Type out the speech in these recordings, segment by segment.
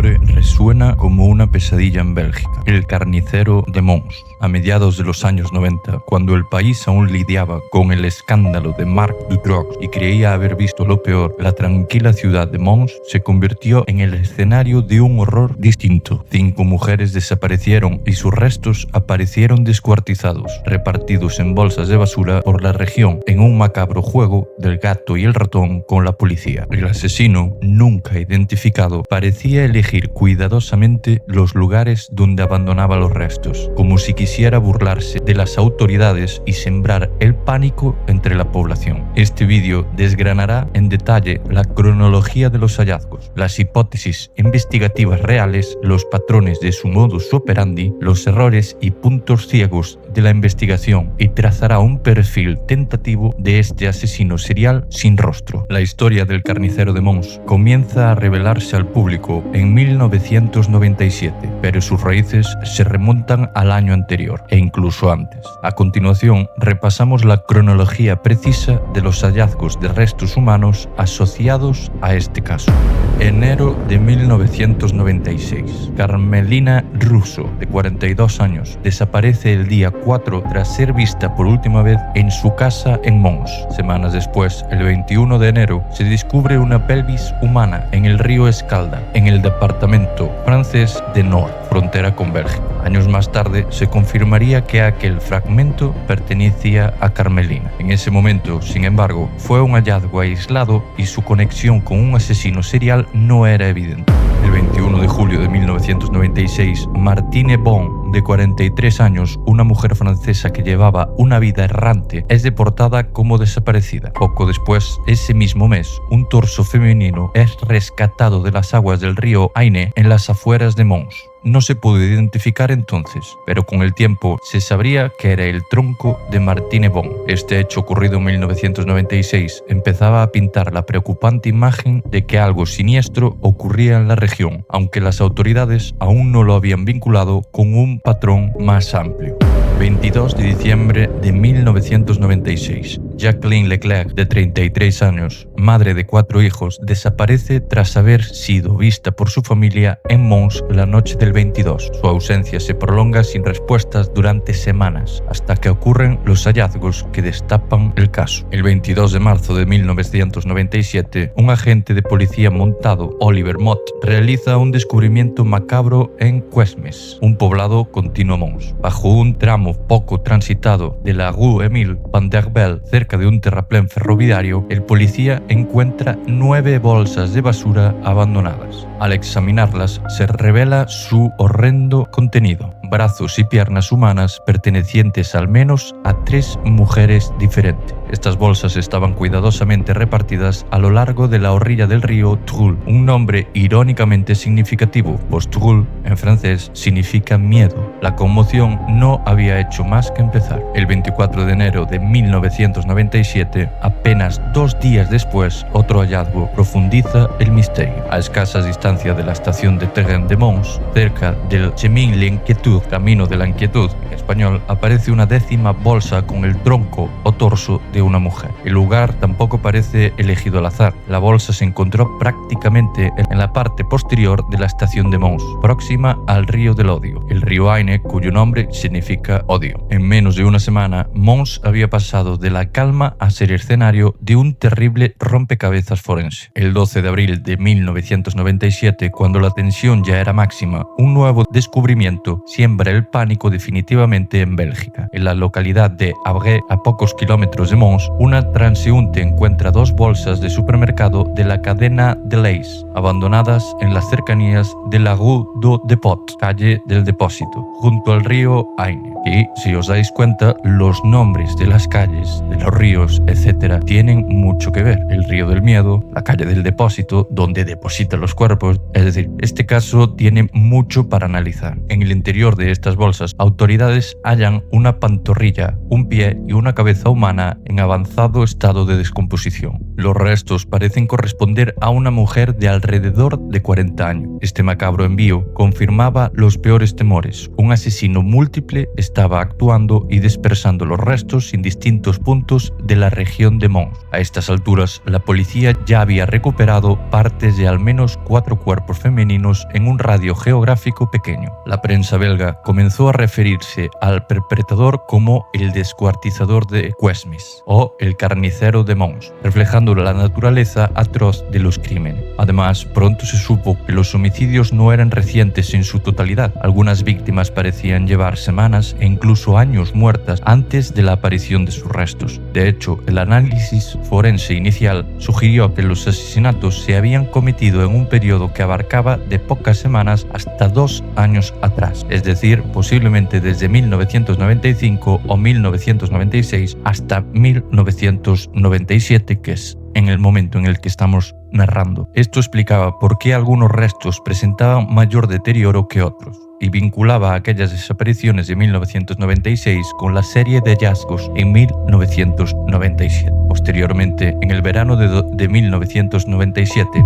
nombre resuena como una pesadilla en Bélgica: el carnicero de Mons. A mediados de los años 90, cuando el país aún lidiaba con el escándalo de Marc Dutroux y creía haber visto lo peor, la tranquila ciudad de Mons se convirtió en el escenario de un horror distinto. 5 mujeres desaparecieron y sus restos aparecieron descuartizados, repartidos en bolsas de basura por la región, en un macabro juego del gato y el ratón con la policía. El asesino, nunca identificado, parecía elegir cuidadosamente los lugares donde abandonaba los restos, como si quisiera burlarse de las autoridades y sembrar el pánico entre la población. Este vídeo desgranará en detalle la cronología de los hallazgos, las hipótesis investigativas reales, los patrones de su modus operandi, los errores y puntos ciegos de la investigación, y trazará un perfil tentativo de este asesino serial sin rostro. La historia del carnicero de Mons comienza a revelarse al público en 1997, pero sus raíces se remontan al año anterior e incluso antes. A continuación, repasamos la cronología precisa de los hallazgos de restos humanos asociados a este caso. Enero de 1996. Carmelina Russo, de 42 años, desaparece el día 4 tras ser vista por última vez en su casa en Mons. Semanas después, el 21 de enero, se descubre una pelvis humana en el río Escalda, en el departamento francés de Nord, frontera con Bélgica. Años más tarde, se confirmaría que aquel fragmento pertenecía a Carmelina. En ese momento, sin embargo, fue un hallazgo aislado y su conexión con un asesino serial no era evidente. El 21 de julio de 1996, Martine Bon, de 43 años, una mujer francesa que llevaba una vida errante, es deportada como desaparecida. Poco después, ese mismo mes, un torso femenino es rescatado de las aguas del río Aine en las afueras de Mons. No se pudo identificar entonces, pero con el tiempo se sabría que era el tronco de Martine Bon. Este hecho, ocurrido en 1996, empezaba a pintar la preocupante imagen de que algo siniestro ocurría en la región, aunque las autoridades aún no lo habían vinculado con un patrón más amplio. 22 de diciembre de 1996. Jacqueline Leclerc, de 33 años, madre de 4 hijos, desaparece tras haber sido vista por su familia en Mons la noche del 22. Su ausencia se prolonga sin respuestas durante semanas, hasta que ocurren los hallazgos que destapan el caso. El 22 de marzo de 1997, un agente de policía montado, Oliver Mott, realiza un descubrimiento macabro en Cuesmes, un poblado continuo a Mons. Bajo un tramo poco transitado de la Rue Emile Van der Belle, cerca de un terraplén ferroviario, el policía encuentra 9 bolsas de basura abandonadas. Al examinarlas, se revela su horrendo contenido: brazos y piernas humanas pertenecientes al menos a 3 mujeres diferentes. Estas bolsas estaban cuidadosamente repartidas a lo largo de la orilla del río Trull, un nombre irónicamente significativo, pues Trull en francés significa miedo. La conmoción no había hecho más que empezar. El 24 de enero de 1997, apenas 2 días después, otro hallazgo profundiza el misterio. A escasas distancias de la estación de tren de Mons, cerca del Chemin l'Inquiétude, camino de la inquietud en español, aparece una 10ª bolsa con el tronco o torso de una mujer. El lugar tampoco parece elegido al azar. La bolsa se encontró prácticamente en la parte posterior de la estación de Mons, próxima al río del odio, el río Aine, cuyo nombre significa odio. En menos de una semana, Mons había pasado de la calma a ser escenario de un terrible rompecabezas forense. El 12 de abril de 1997, cuando la tensión ya era máxima, un nuevo descubrimiento siembra el pánico definitivamente en Bélgica. En la localidad de Abré, a pocos kilómetros de Mons, una transeúnte encuentra 2 bolsas de supermercado de la cadena Delhaize, abandonadas en las cercanías de la Rue du Dépôt, calle del Depósito, junto al río Aine. Y, si os dais cuenta, los nombres de las calles, de los ríos, etc., tienen mucho que ver. El río del miedo, la calle del Depósito, donde depositan los cuerpos. Es decir, este caso tiene mucho para analizar. En el interior de estas bolsas, autoridades autoridades hallan una pantorrilla, un pie y una cabeza humana en avanzado estado de descomposición. Los restos parecen corresponder a una mujer de alrededor de 40 años. Este macabro envío confirmaba los peores temores. Un asesino múltiple estaba actuando y dispersando los restos en distintos puntos de la región de Mons. A estas alturas, la policía ya había recuperado partes de al menos 4 cuerpos femeninos en un radio geográfico pequeño. La prensa belga comenzó a referirse al perpetrador como el descuartizador de Cuesmes o el carnicero de Mons, reflejando la naturaleza atroz de los crímenes. Además, pronto se supo que los homicidios no eran recientes en su totalidad. Algunas víctimas parecían llevar semanas e incluso años muertas antes de la aparición de sus restos. De hecho, el análisis forense inicial sugirió que los asesinatos se habían cometido en un periodo que abarcaba de pocas semanas hasta 2 años atrás, es decir, posiblemente desde 1995 o 1996 hasta 1997, que es en el momento en el que estamos narrando. Esto explicaba por qué algunos restos presentaban mayor deterioro que otros, y vinculaba aquellas desapariciones de 1996 con la serie de hallazgos en 1997. Posteriormente, en el verano de 1997,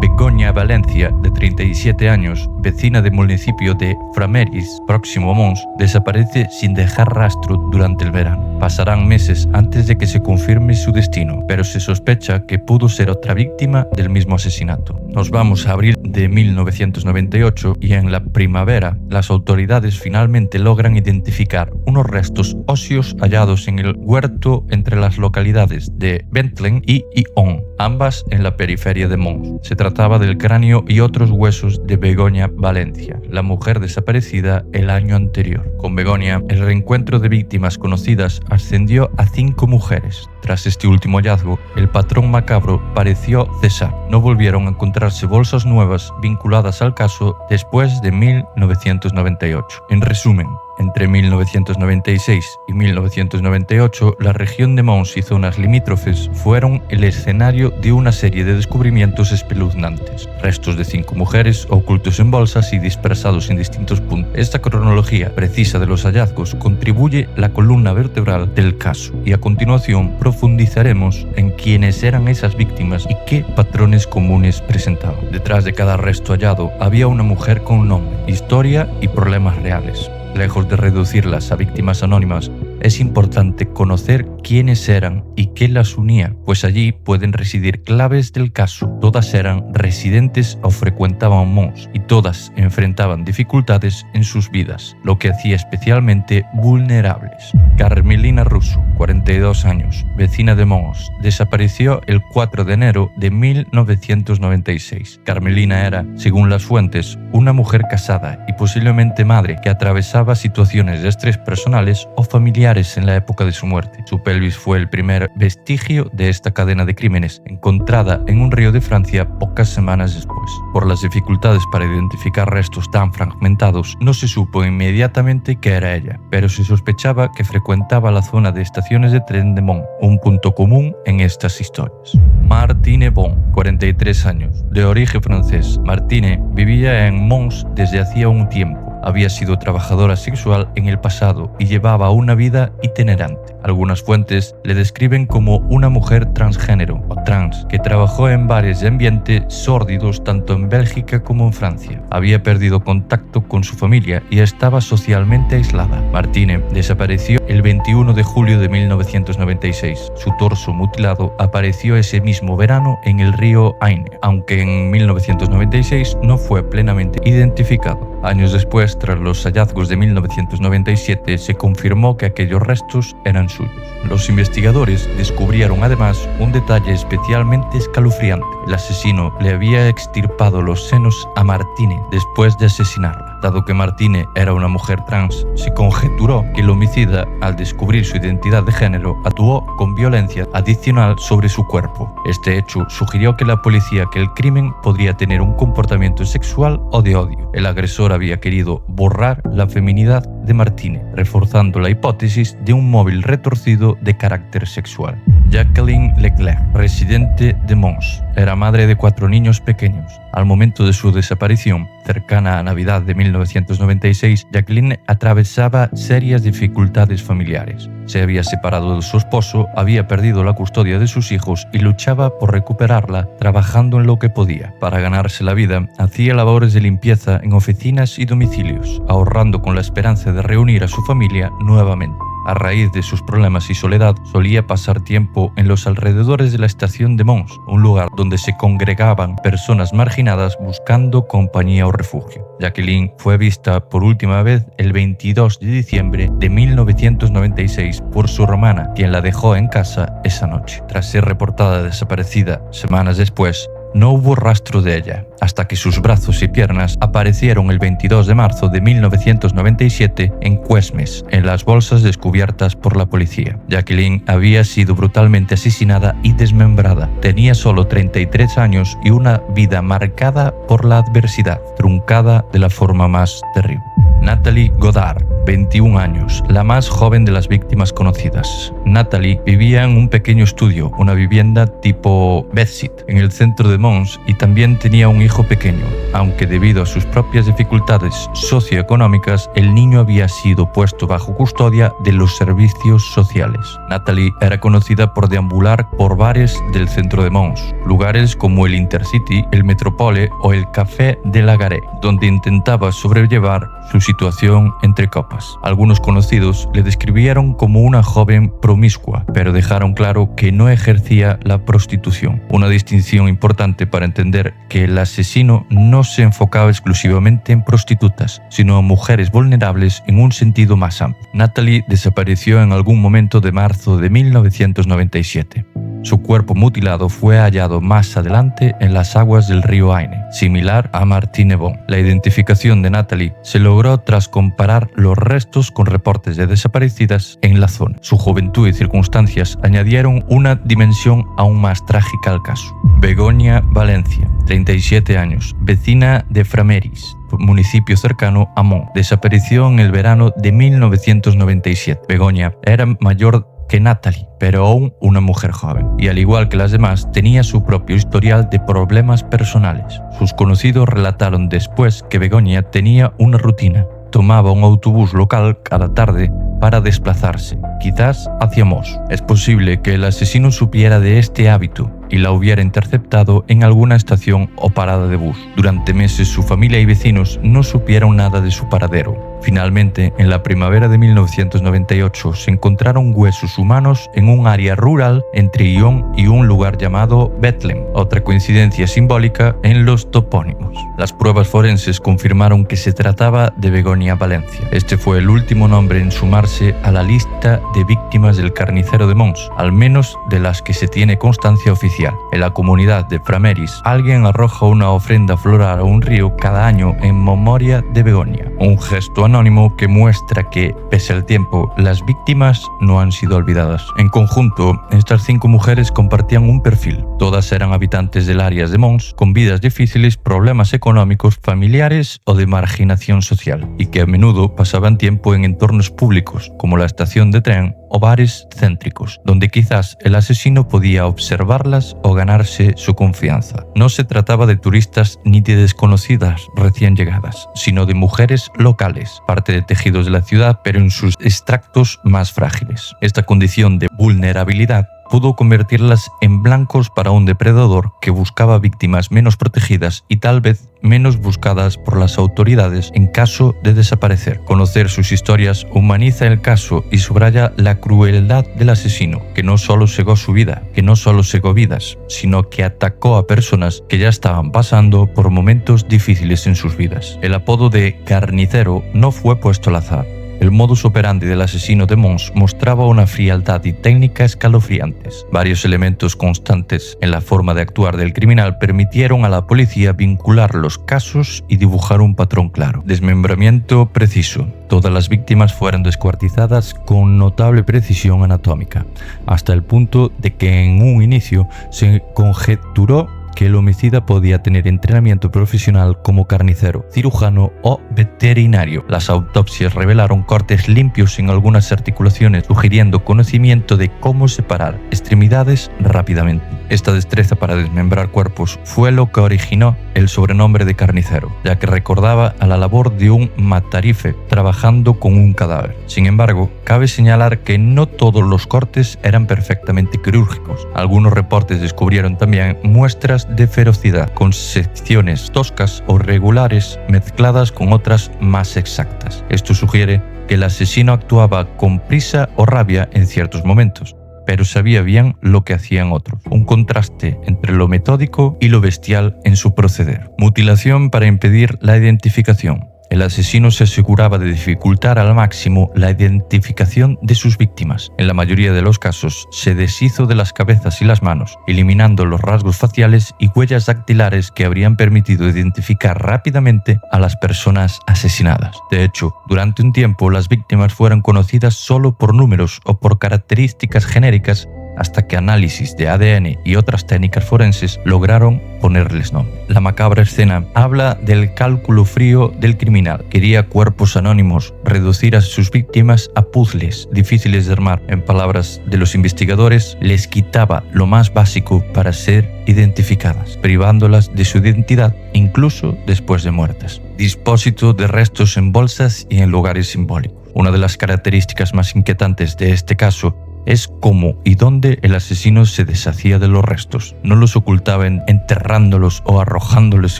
Begoña Valencia, de 37 años, vecina del municipio de Frameries, próximo a Mons, desaparece sin dejar rastro durante el verano. Pasarán meses antes de que se confirme su destino, pero se sospecha que pudo ser otra víctima del mismo asesinato. Nos vamos a abril de 1998 y en la primavera las autoridades finalmente logran identificar unos restos óseos hallados en el huerto entre las localidades de Bentlen y Ion, ambas en la periferia de Mons. Se trataba del cráneo y otros huesos de Begoña Valencia, la mujer desaparecida el año anterior. Con Begoña, el reencuentro de víctimas conocidas ascendió a 5 mujeres. Tras este último hallazgo, el patrón macabro pareció cesar. No volvieron a encontrarse bolsas nuevas vinculadas al caso después de 1998. En resumen, entre 1996 y 1998, la región de Mons y zonas limítrofes fueron el escenario de una serie de descubrimientos espeluznantes. Restos de 5 mujeres ocultos en bolsas y dispersados en distintos puntos. Esta cronología precisa de los hallazgos contribuye la columna vertebral del caso, y a continuación profundizaremos en quiénes eran esas víctimas y qué patrones comunes presentaban. Detrás de cada resto hallado había una mujer con nombre, historia y problemas reales. Lejos de reducirlas a víctimas anónimas, es importante conocer quiénes eran y qué las unía, pues allí pueden residir claves del caso. Todas eran residentes o frecuentaban Mons y todas enfrentaban dificultades en sus vidas, lo que hacía especialmente vulnerables. Carmelina Russo, 42 años, vecina de Mons, desapareció el 4 de enero de 1996. Carmelina era, según las fuentes, una mujer casada y posiblemente madre que atravesaba situaciones de estrés personales o familiares en la época de su muerte. Su pelvis fue el primer vestigio de esta cadena de crímenes, encontrada en un río de Francia pocas semanas después. Por las dificultades para identificar restos tan fragmentados, no se supo inmediatamente que era ella, pero se sospechaba que frecuentaba la zona de estaciones de tren de Mons, un punto común en estas historias. Martine Bon, 43 años, de origen francés. Martine vivía en Mons desde hacía un tiempo. Había sido trabajadora sexual en el pasado y llevaba una vida itinerante. Algunas fuentes le describen como una mujer transgénero o trans que trabajó en bares de ambiente sórdidos tanto en Bélgica como en Francia. Había perdido contacto con su familia y estaba socialmente aislada. Martine desapareció el 21 de julio de 1996. Su torso mutilado apareció ese mismo verano en el río Aine, aunque en 1996 no fue plenamente identificado. Años después, tras los hallazgos de 1997, se confirmó que aquellos restos eran suyos. Los investigadores descubrieron además un detalle especialmente escalofriante. El asesino le había extirpado los senos a Martine después de asesinarla. Dado que Martine era una mujer trans, se conjeturó que el homicida, al descubrir su identidad de género, actuó con violencia adicional sobre su cuerpo. Este hecho sugirió que la policía que el crimen podría tener un comportamiento sexual o de odio. El agresor había querido borrar la feminidad de Martine, reforzando la hipótesis de un móvil retorcido de carácter sexual. Jacqueline Leclerc, residente de Mons. Era madre de 4 niños pequeños. Al momento de su desaparición, cercana a Navidad de 1996, Jacqueline atravesaba serias dificultades familiares. Se había separado de su esposo, había perdido la custodia de sus hijos y luchaba por recuperarla trabajando en lo que podía. Para ganarse la vida, hacía labores de limpieza en oficinas y domicilios, ahorrando con la esperanza de reunir a su familia nuevamente. A raíz de sus problemas y soledad, solía pasar tiempo en los alrededores de la estación de Mons, un lugar donde se congregaban personas marginadas buscando compañía o refugio. Jacqueline fue vista por última vez el 22 de diciembre de 1996 por su hermana, quien la dejó en casa esa noche. Tras ser reportada desaparecida semanas después, no hubo rastro de ella, hasta que sus brazos y piernas aparecieron el 22 de marzo de 1997 en Cuesmes, en las bolsas descubiertas por la policía. Jacqueline había sido brutalmente asesinada y desmembrada. Tenía solo 33 años y una vida marcada por la adversidad, truncada de la forma más terrible. Natalie Godard, 21 años, la más joven de las víctimas conocidas. Natalie vivía en un pequeño estudio, una vivienda tipo bedsit, en el centro de Mons, y también tenía un hijo pequeño, aunque debido a sus propias dificultades socioeconómicas, el niño había sido puesto bajo custodia de los servicios sociales. Natalie era conocida por deambular por bares del centro de Mons, lugares como el Intercity, el Metropole o el Café de la Gare, donde intentaba sobrellevar su situación entre copas. Algunos conocidos le describieron como una joven promiscua, pero dejaron claro que no ejercía la prostitución. Una distinción importante para entender que el asesino no se enfocaba exclusivamente en prostitutas, sino en mujeres vulnerables en un sentido más amplio. Natalie desapareció en algún momento de marzo de 1997. Su cuerpo mutilado fue hallado más adelante en las aguas del río Aine, similar a Martinebon. La identificación de Natalie se logró tras comparar los restos con reportes de desaparecidas en la zona. Su juventud y circunstancias añadieron una dimensión aún más trágica al caso. Begoña Valencia, 37 años, vecina de Frameries, municipio cercano a Mons, desapareció en el verano de 1997. Begoña era mayor que Natalie, pero aún una mujer joven, y al igual que las demás, tenía su propio historial de problemas personales. Sus conocidos relataron después que Begoña tenía una rutina. Tomaba un autobús local cada tarde para desplazarse, quizás hacia Mons. Es posible que el asesino supiera de este hábito y la hubiera interceptado en alguna estación o parada de bus. Durante meses su familia y vecinos no supieron nada de su paradero. Finalmente, en la primavera de 1998 se encontraron huesos humanos en un área rural entre Lyon y un lugar llamado Bethlehem, otra coincidencia simbólica en los topónimos. Las pruebas forenses confirmaron que se trataba de Begoña Valencia. Este fue el último nombre en sumarse a la lista de víctimas del carnicero de Mons, al menos de las que se tiene constancia oficial. En la comunidad de Frameries, alguien arroja una ofrenda floral a un río cada año en memoria de Begoña, un gesto anónimo que muestra que, pese al tiempo, las víctimas no han sido olvidadas. En conjunto, estas 5 mujeres compartían un perfil. Todas eran habitantes del área de Mons, con vidas difíciles, problemas económicos, familiares o de marginación social, y que a menudo pasaban tiempo en entornos públicos, como la estación de tren o bares céntricos, donde quizás el asesino podía observarlas o ganarse su confianza. No se trataba de turistas ni de desconocidas recién llegadas, sino de mujeres locales, parte de tejidos de la ciudad, pero en sus extractos más frágiles. Esta condición de vulnerabilidad pudo convertirlas en blancos para un depredador que buscaba víctimas menos protegidas y tal vez menos buscadas por las autoridades en caso de desaparecer. Conocer sus historias humaniza el caso y subraya la crueldad del asesino, que no solo cegó su vida, que no solo cegó vidas, sino que atacó a personas que ya estaban pasando por momentos difíciles en sus vidas. El apodo de carnicero no fue puesto al azar. El modus operandi del asesino de Mons mostraba una frialdad y técnica escalofriantes. Varios elementos constantes en la forma de actuar del criminal permitieron a la policía vincular los casos y dibujar un patrón claro. Desmembramiento preciso. Todas las víctimas fueron descuartizadas con notable precisión anatómica, hasta el punto de que en un inicio se conjeturó que el homicida podía tener entrenamiento profesional como carnicero, cirujano o veterinario. Las autopsias revelaron cortes limpios en algunas articulaciones, sugiriendo conocimiento de cómo separar extremidades rápidamente. Esta destreza para desmembrar cuerpos fue lo que originó el sobrenombre de carnicero, ya que recordaba a la labor de un matarife trabajando con un cadáver. Sin embargo, cabe señalar que no todos los cortes eran perfectamente quirúrgicos. Algunos reportes descubrieron también muestras de ferocidad, con secciones toscas o regulares mezcladas con otras más exactas. Esto sugiere que el asesino actuaba con prisa o rabia en ciertos momentos, pero sabía bien lo que hacían otros. Un contraste entre lo metódico y lo bestial en su proceder. Mutilación para impedir la identificación. El asesino se aseguraba de dificultar al máximo la identificación de sus víctimas. En la mayoría de los casos, se deshizo de las cabezas y las manos, eliminando los rasgos faciales y huellas dactilares que habrían permitido identificar rápidamente a las personas asesinadas. De hecho, durante un tiempo, las víctimas fueron conocidas solo por números o por características genéricas, hasta que análisis de ADN y otras técnicas forenses lograron ponerles nombre. La macabra escena habla del cálculo frío del criminal. Quería cuerpos anónimos, reducir a sus víctimas a puzzles difíciles de armar. En palabras de los investigadores, les quitaba lo más básico para ser identificadas, privándolas de su identidad incluso después de muertas. Dispósito de restos en bolsas y en lugares simbólicos. Una de las características más inquietantes de este caso es cómo y dónde el asesino se deshacía de los restos. No los ocultaba enterrándolos o arrojándolos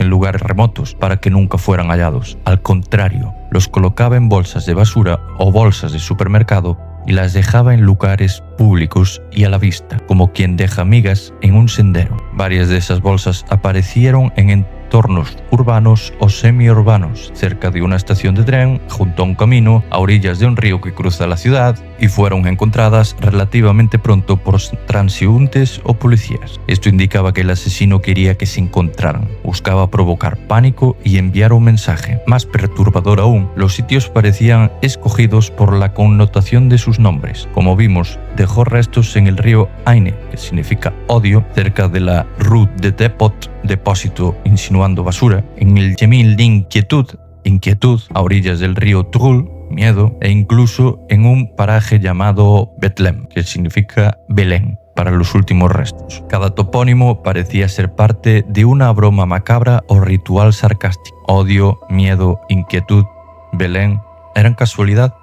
en lugares remotos para que nunca fueran hallados. Al contrario, los colocaba en bolsas de basura o bolsas de supermercado y las dejaba en lugares públicos y a la vista, como quien deja migas en un sendero. Varias de esas bolsas aparecieron en entornos urbanos o semiurbanos, cerca de una estación de tren, junto a un camino, a orillas de un río que cruza la ciudad, y fueron encontradas relativamente pronto por transeúntes o policías. Esto indicaba que el asesino quería que se encontraran, buscaba provocar pánico y enviar un mensaje. Más perturbador aún, los sitios parecían escogidos por la connotación de sus nombres. Como vimos, dejó restos en el río Aine, que significa odio, cerca de la Rue de Depot, depósito insinuando basura, en el Chemin d'Inquietud, inquietud, a orillas del río Trul, miedo, e incluso en un paraje llamado Betlem, que significa Belén, para los últimos restos. Cada topónimo parecía ser parte de una broma macabra o ritual sarcástico. Odio, miedo, inquietud, Belén, ¿eran casualidad?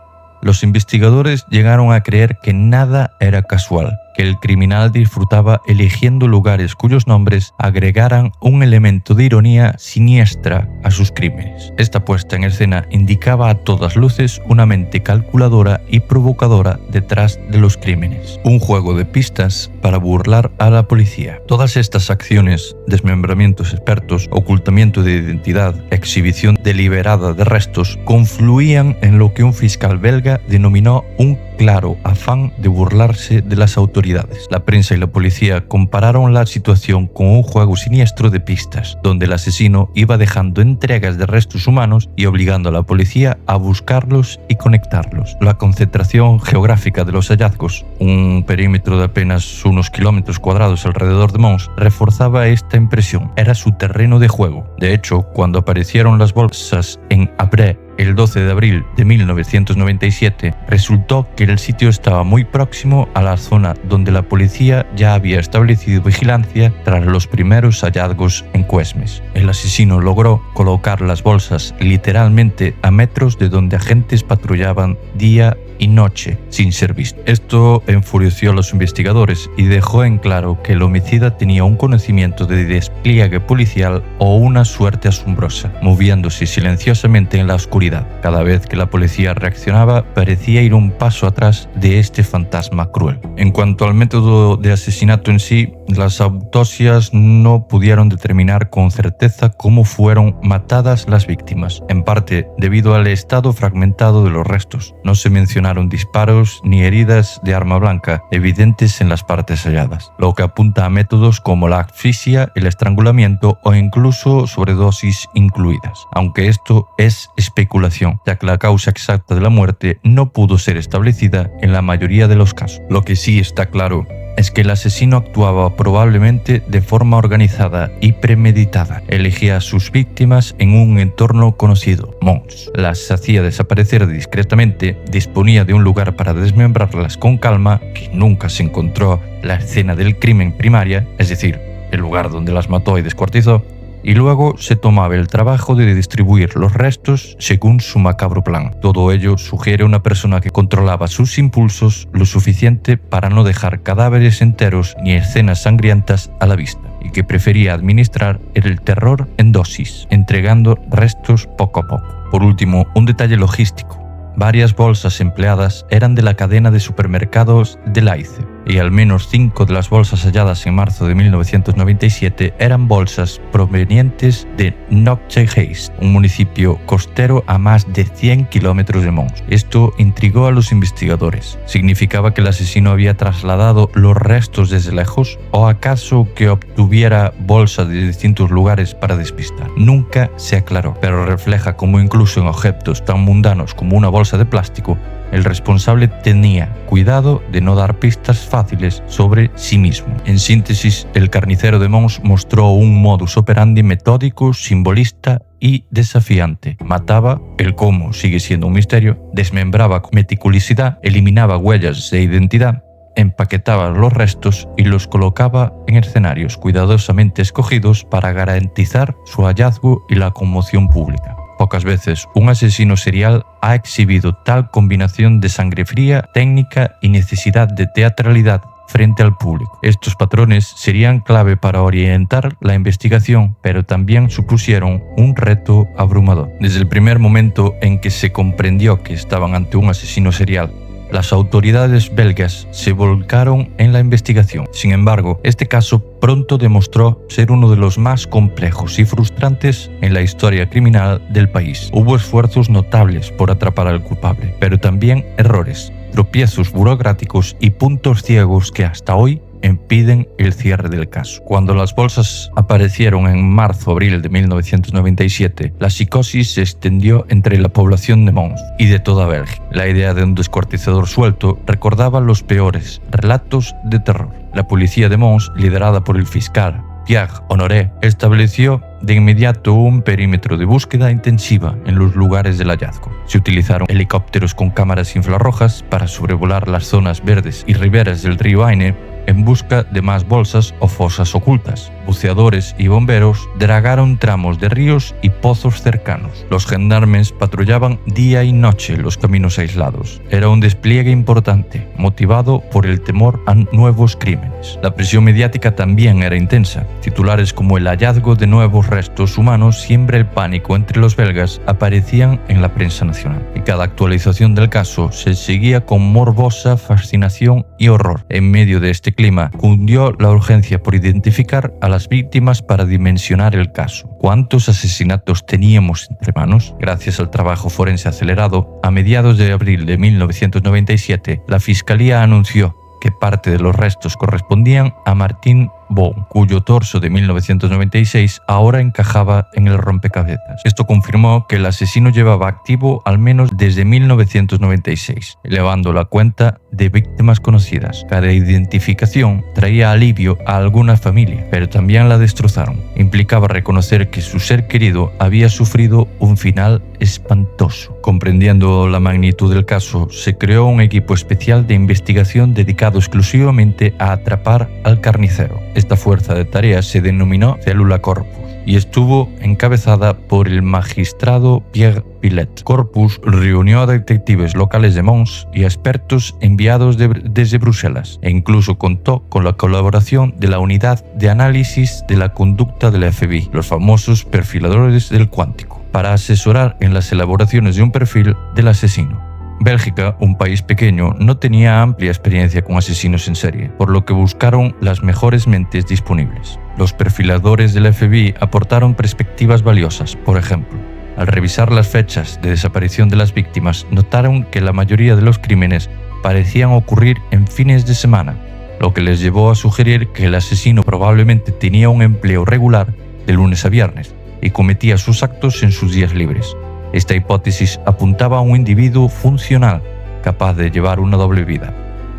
Los investigadores llegaron a creer que nada era casual, que el criminal disfrutaba eligiendo lugares cuyos nombres agregaran un elemento de ironía siniestra a sus crímenes. Esta puesta en escena indicaba a todas luces una mente calculadora y provocadora detrás de los crímenes. Un juego de pistas para burlar a la policía. Todas estas acciones, desmembramientos expertos, ocultamiento de identidad, exhibición deliberada de restos, confluían en lo que un fiscal belga denominó un claro afán de burlarse de las autoridades. La prensa y la policía compararon la situación con un juego siniestro de pistas, donde el asesino iba dejando entregas de restos humanos y obligando a la policía a buscarlos y conectarlos. La concentración geográfica de los hallazgos, un perímetro de apenas unos kilómetros cuadrados alrededor de Mons, reforzaba esta impresión. Era su terreno de juego. De hecho, cuando aparecieron las bolsas en Abré, el 12 de abril de 1997, resultó que el sitio estaba muy próximo a la zona donde la policía ya había establecido vigilancia tras los primeros hallazgos en Cuesmes. El asesino logró colocar las bolsas literalmente a metros de donde agentes patrullaban día y noche sin ser visto. Esto enfureció a los investigadores y dejó en claro que el homicida tenía un conocimiento de despliegue policial o una suerte asombrosa, moviéndose silenciosamente en la oscuridad. Cada vez que la policía reaccionaba, parecía ir un paso atrás de este fantasma cruel. En cuanto al método de asesinato en sí, las autopsias no pudieron determinar con certeza cómo fueron matadas las víctimas, en parte debido al estado fragmentado de los restos. No se mencionaron disparos ni heridas de arma blanca evidentes en las partes halladas, lo que apunta a métodos como la asfixia, el estrangulamiento o incluso sobredosis incluidas, aunque esto es especulación, ya que la causa exacta de la muerte no pudo ser establecida en la mayoría de los casos. Lo que sí está claro es que el asesino actuaba probablemente de forma organizada y premeditada. Elegía a sus víctimas en un entorno conocido, Mons. Las hacía desaparecer discretamente, disponía de un lugar para desmembrarlas con calma, que nunca se encontró la escena del crimen primaria, es decir, el lugar donde las mató y descuartizó, y luego se tomaba el trabajo de distribuir los restos según su macabro plan. Todo ello sugiere una persona que controlaba sus impulsos lo suficiente para no dejar cadáveres enteros ni escenas sangrientas a la vista, y que prefería administrar el terror en dosis, entregando restos poco a poco. Por último, un detalle logístico. Varias bolsas empleadas eran de la cadena de supermercados de Laice, y al menos 5 de las bolsas halladas en marzo de 1997 eran bolsas provenientes de Noctje-Heist, un municipio costero a más de 100 kilómetros de Mons. Esto intrigó a los investigadores. ¿Significaba que el asesino había trasladado los restos desde lejos? ¿O acaso que obtuviera bolsas de distintos lugares para despistar? Nunca se aclaró, pero refleja cómo incluso en objetos tan mundanos como una bolsa de plástico, el responsable tenía cuidado de no dar pistas fáciles sobre sí mismo. En síntesis, el carnicero de Mons mostró un modus operandi metódico, simbolista y desafiante. Mataba, el cómo sigue siendo un misterio, desmembraba con meticulosidad, eliminaba huellas de identidad, empaquetaba los restos y los colocaba en escenarios cuidadosamente escogidos para garantizar su hallazgo y la conmoción pública. Pocas veces un asesino serial ha exhibido tal combinación de sangre fría, técnica y necesidad de teatralidad frente al público. Estos patrones serían clave para orientar la investigación, pero también supusieron un reto abrumador. Desde el primer momento en que se comprendió que estaban ante un asesino serial, las autoridades belgas se volcaron en la investigación. Sin embargo, este caso pronto demostró ser uno de los más complejos y frustrantes en la historia criminal del país. Hubo esfuerzos notables por atrapar al culpable, pero también errores, tropiezos burocráticos y puntos ciegos que hasta hoy impiden el cierre del caso. Cuando las bolsas aparecieron en marzo-abril de 1997, la psicosis se extendió entre la población de Mons y de toda Bélgica. La idea de un descuartizador suelto recordaba los peores relatos de terror. La policía de Mons, liderada por el fiscal Pierre Honoré, estableció de inmediato un perímetro de búsqueda intensiva en los lugares del hallazgo. Se utilizaron helicópteros con cámaras infrarrojas para sobrevolar las zonas verdes y riberas del río Aine en busca de más bolsas o fosas ocultas. Buceadores y bomberos dragaron tramos de ríos y pozos cercanos. Los gendarmes patrullaban día y noche los caminos aislados. Era un despliegue importante, motivado por el temor a nuevos crímenes. La presión mediática también era intensa. Titulares como el hallazgo de nuevos restos humanos, siembra el pánico entre los belgas, aparecían en la prensa nacional. Y cada actualización del caso se seguía con morbosa fascinación y horror. En medio de este clima, cundió la urgencia por identificar a las víctimas para dimensionar el caso. ¿Cuántos asesinatos teníamos entre manos? Gracias al trabajo forense acelerado, a mediados de abril de 1997, la Fiscalía anunció que parte de los restos correspondían a Martin Bohm, cuyo torso de 1996 ahora encajaba en el rompecabezas. Esto confirmó que el asesino llevaba activo al menos desde 1996, elevando la cuenta de víctimas conocidas. Cada identificación traía alivio a alguna familia, pero también la destrozaron. Implicaba reconocer que su ser querido había sufrido un final espantoso. Comprendiendo la magnitud del caso, se creó un equipo especial de investigación dedicado exclusivamente a atrapar al carnicero. Esta fuerza de tareas se denominó Célula Corpus y estuvo encabezada por el magistrado Pierre Pillet. Corpus reunió a detectives locales de Mons y a expertos enviados desde Bruselas, e incluso contó con la colaboración de la Unidad de Análisis de la Conducta del FBI, los famosos perfiladores del cuántico, para asesorar en las elaboraciones de un perfil del asesino. Bélgica, un país pequeño, no tenía amplia experiencia con asesinos en serie, por lo que buscaron las mejores mentes disponibles. Los perfiladores del FBI aportaron perspectivas valiosas. Por ejemplo, al revisar las fechas de desaparición de las víctimas, notaron que la mayoría de los crímenes parecían ocurrir en fines de semana, lo que les llevó a sugerir que el asesino probablemente tenía un empleo regular de lunes a viernes y cometía sus actos en sus días libres. Esta hipótesis apuntaba a un individuo funcional, capaz de llevar una doble vida.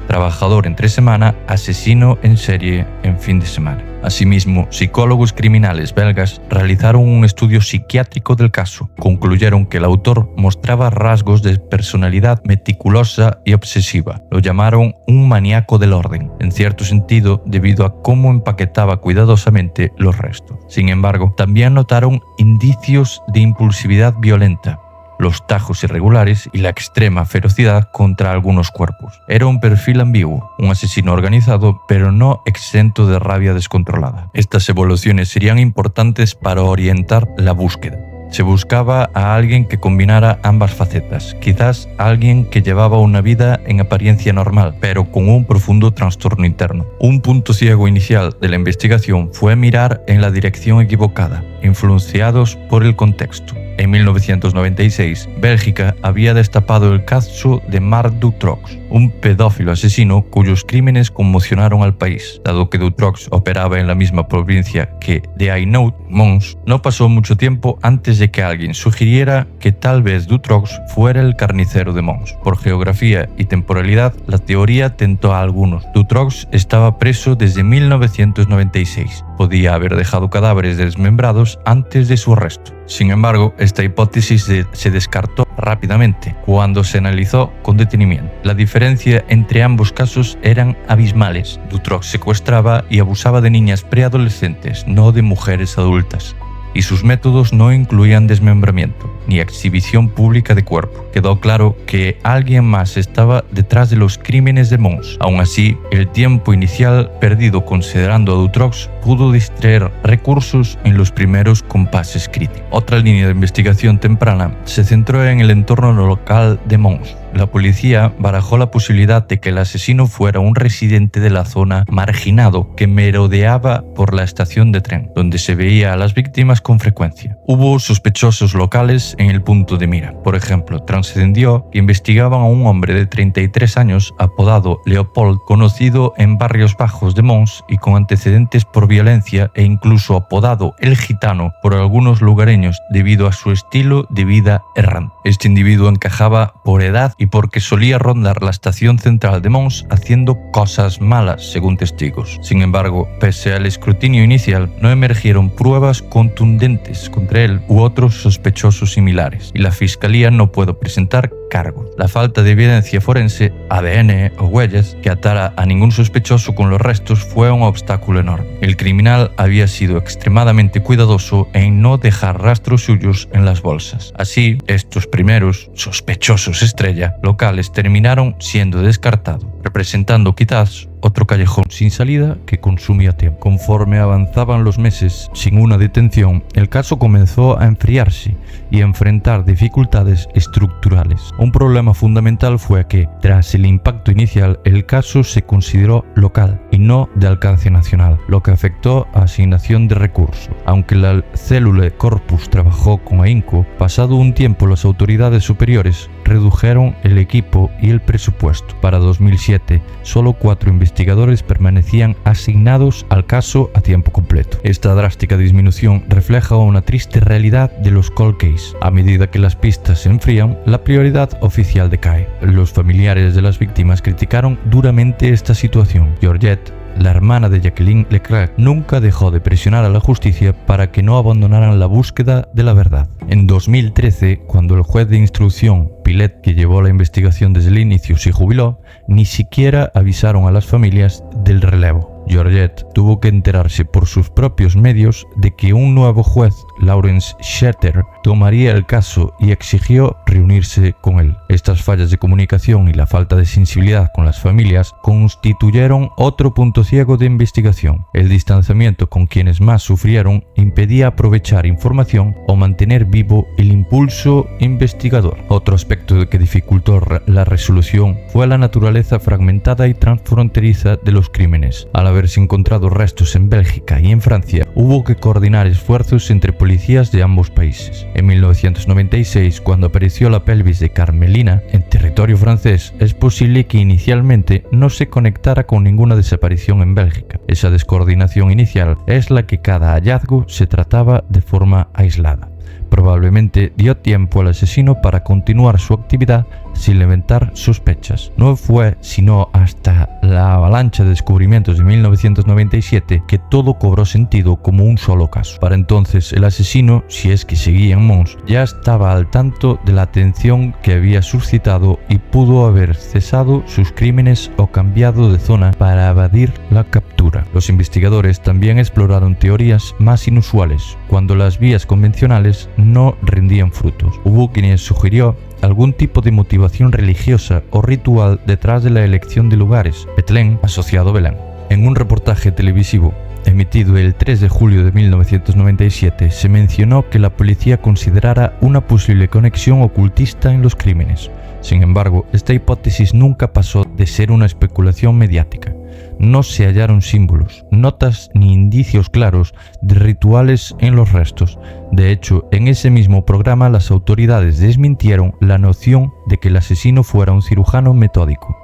trabajador entre semana, asesino en serie en fin de semana. Asimismo, psicólogos criminales belgas realizaron un estudio psiquiátrico del caso. Concluyeron que el autor mostraba rasgos de personalidad meticulosa y obsesiva. Lo llamaron un maníaco del orden, en cierto sentido debido a cómo empaquetaba cuidadosamente los restos. Sin embargo, también notaron indicios de impulsividad violenta, los tajos irregulares y la extrema ferocidad contra algunos cuerpos. Era un perfil ambiguo, un asesino organizado, pero no exento de rabia descontrolada. Estas evoluciones serían importantes para orientar la búsqueda. Se buscaba a alguien que combinara ambas facetas, quizás alguien que llevaba una vida en apariencia normal, pero con un profundo trastorno interno. Un punto ciego inicial de la investigación fue mirar en la dirección equivocada, influenciados por el contexto. En 1996, Bélgica había destapado el caso de Marc Dutroux, un pedófilo asesino cuyos crímenes conmocionaron al país. Dado que Dutroux operaba en la misma provincia que de Hainaut, Mons, no pasó mucho tiempo antes de que alguien sugiriera que tal vez Dutroux fuera el carnicero de Mons. Por geografía y temporalidad, la teoría tentó a algunos. Dutroux estaba preso desde 1996. Podía haber dejado cadáveres desmembrados antes de su arresto. Sin embargo, esta hipótesis se descartó rápidamente cuando se analizó con detenimiento. La diferencia entre ambos casos eran abismales. Dutroux secuestraba y abusaba de niñas preadolescentes, no de mujeres adultas. Y sus métodos no incluían desmembramiento ni exhibición pública de cuerpo. Quedó claro que alguien más estaba detrás de los crímenes de Mons. Aún así, el tiempo inicial perdido considerando a Dutroux pudo distraer recursos en los primeros compases críticos. Otra línea de investigación temprana se centró en el entorno local de Mons. La policía barajó la posibilidad de que el asesino fuera un residente de la zona marginado que merodeaba por la estación de tren, donde se veía a las víctimas con frecuencia. Hubo sospechosos locales en el punto de mira. Por ejemplo, trascendió que investigaban a un hombre de 33 años apodado Leopold, conocido en barrios bajos de Mons y con antecedentes por violencia e incluso apodado el gitano por algunos lugareños debido a su estilo de vida errante. Este individuo encajaba por edad y porque solía rondar la estación central de Mons haciendo cosas malas, según testigos. Sin embargo, pese al escrutinio inicial, no emergieron pruebas contundentes contra él u otros sospechosos similares, y la fiscalía no pudo presentar cargos. La falta de evidencia forense, ADN o huellas que atara a ningún sospechoso con los restos fue un obstáculo enorme. El criminal había sido extremadamente cuidadoso en no dejar rastros suyos en las bolsas. Así, estos primeros sospechosos estrella locales terminaron siendo descartados, representando quizás otro callejón sin salida que consumía tiempo. Conforme avanzaban los meses sin una detención, el caso comenzó a enfriarse y a enfrentar dificultades estructurales. Un problema fundamental fue que, tras el impacto inicial, el caso se consideró local y no de alcance nacional, lo que afectó a asignación de recursos. Aunque la célula Corpus trabajó con ahínco, pasado un tiempo las autoridades superiores redujeron el equipo y el presupuesto. Para 2007, solo 4 investigadores permanecían asignados al caso a tiempo completo. Esta drástica disminución refleja una triste realidad de los cold case. A medida que las pistas se enfrían, la prioridad oficial decae. Los familiares de las víctimas criticaron duramente esta situación. Georgette, la hermana de Jacqueline Leclerc, nunca dejó de presionar a la justicia para que no abandonaran la búsqueda de la verdad. En 2013, cuando el juez de instrucción Pilet, que llevó la investigación desde el inicio, se jubiló, ni siquiera avisaron a las familias del relevo. Georgette tuvo que enterarse por sus propios medios de que un nuevo juez, Lawrence Schetter, tomaría el caso y exigió reunirse con él. Estas fallas de comunicación y la falta de sensibilidad con las familias constituyeron otro punto ciego de investigación. El distanciamiento con quienes más sufrieron impedía aprovechar información o mantener vivo el impulso investigador. Otro aspecto que dificultó la resolución fue la naturaleza fragmentada y transfronteriza de los crímenes. Al haberse encontrado restos en Bélgica y en Francia, hubo que coordinar esfuerzos entre policías de ambos países. En 1996, cuando apareció la pelvis de Carmelina en territorio francés, es posible que inicialmente no se conectara con ninguna desaparición en Bélgica. Esa descoordinación inicial es la que cada hallazgo se trataba de forma aislada. Probablemente dio tiempo al asesino para continuar su actividad sin levantar sospechas. No fue sino hasta la avalancha de descubrimientos de 1997 que todo cobró sentido como un solo caso. Para entonces, el asesino, si es que seguía en Mons, ya estaba al tanto de la atención que había suscitado y pudo haber cesado sus crímenes o cambiado de zona para evadir la captura. Los investigadores también exploraron teorías más inusuales, cuando las vías convencionales no rendían frutos. Hubo quien sugirió algún tipo de motivación religiosa o ritual detrás de la elección de lugares, Betlén asociado a Belén. En un reportaje televisivo emitido el 3 de julio de 1997, se mencionó que la policía considerara una posible conexión ocultista en los crímenes. Sin embargo, esta hipótesis nunca pasó de ser una especulación mediática. No se hallaron símbolos, notas ni indicios claros de rituales en los restos. De hecho, en ese mismo programa las autoridades desmintieron la noción de que el asesino fuera un cirujano metódico.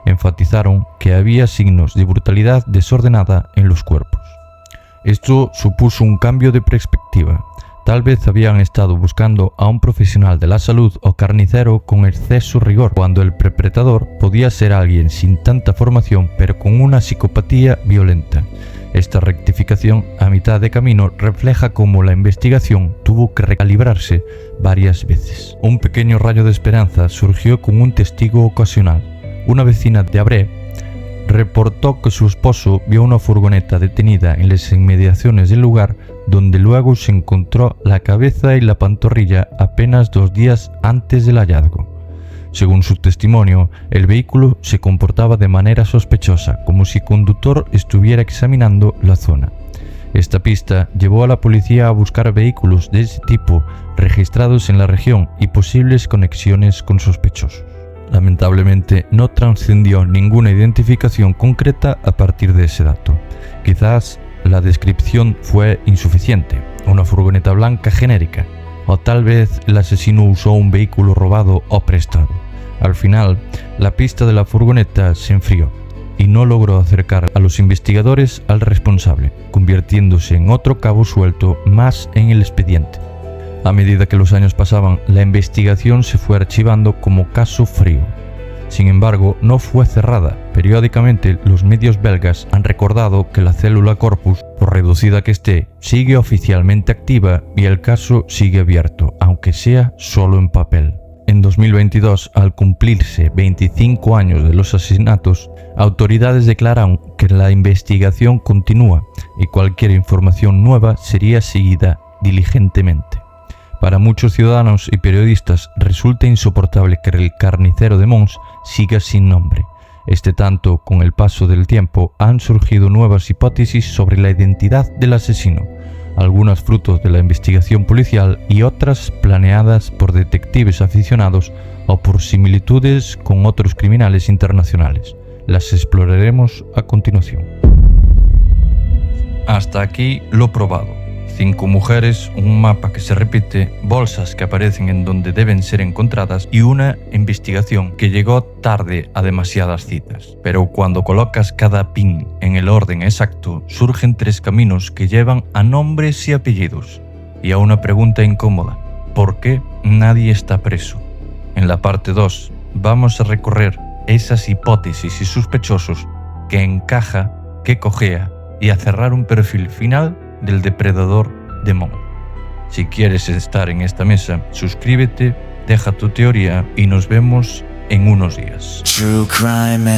Enfatizaron que había signos de brutalidad desordenada en los cuerpos. Esto supuso un cambio de perspectiva. Tal vez habían estado buscando a un profesional de la salud o carnicero con exceso rigor, cuando el perpetrador podía ser alguien sin tanta formación pero con una psicopatía violenta. Esta rectificación a mitad de camino refleja cómo la investigación tuvo que recalibrarse varias veces. Un pequeño rayo de esperanza surgió con un testigo ocasional. Una vecina de Abré reportó que su esposo vio una furgoneta detenida en las inmediaciones del lugar, donde luego se encontró la cabeza y la pantorrilla apenas 2 días antes del hallazgo. Según su testimonio, el vehículo se comportaba de manera sospechosa, como si el conductor estuviera examinando la zona. Esta pista llevó a la policía a buscar vehículos de ese tipo registrados en la región y posibles conexiones con sospechosos. Lamentablemente, no trascendió ninguna identificación concreta a partir de ese dato. Quizás la descripción fue insuficiente, una furgoneta blanca genérica, o tal vez el asesino usó un vehículo robado o prestado. Al final, la pista de la furgoneta se enfrió y no logró acercar a los investigadores al responsable, convirtiéndose en otro cabo suelto más en el expediente. A medida que los años pasaban, la investigación se fue archivando como caso frío. Sin embargo, no fue cerrada. Periódicamente, los medios belgas han recordado que la célula Corpus, por reducida que esté, sigue oficialmente activa y el caso sigue abierto, aunque sea solo en papel. En 2022, al cumplirse 25 años de los asesinatos, autoridades declararon que la investigación continúa y cualquier información nueva sería seguida diligentemente. Para muchos ciudadanos y periodistas resulta insoportable que el carnicero de Mons siga sin nombre. Tanto con el paso del tiempo han surgido nuevas hipótesis sobre la identidad del asesino, algunas frutos de la investigación policial y otras planeadas por detectives aficionados o por similitudes con otros criminales internacionales. Las exploraremos a continuación. Hasta aquí lo probado. 5 mujeres, un mapa que se repite, bolsas que aparecen en donde deben ser encontradas y una investigación que llegó tarde a demasiadas citas. Pero cuando colocas cada pin en el orden exacto, surgen 3 caminos que llevan a nombres y apellidos. Y a una pregunta incómoda: ¿por qué nadie está preso? En la parte 2 vamos a recorrer esas hipótesis y sospechosos que encaja, que cojea y a cerrar un perfil final del depredador de Mons. Si quieres estar en esta mesa, suscríbete, deja tu teoría y nos vemos en unos días. True crime.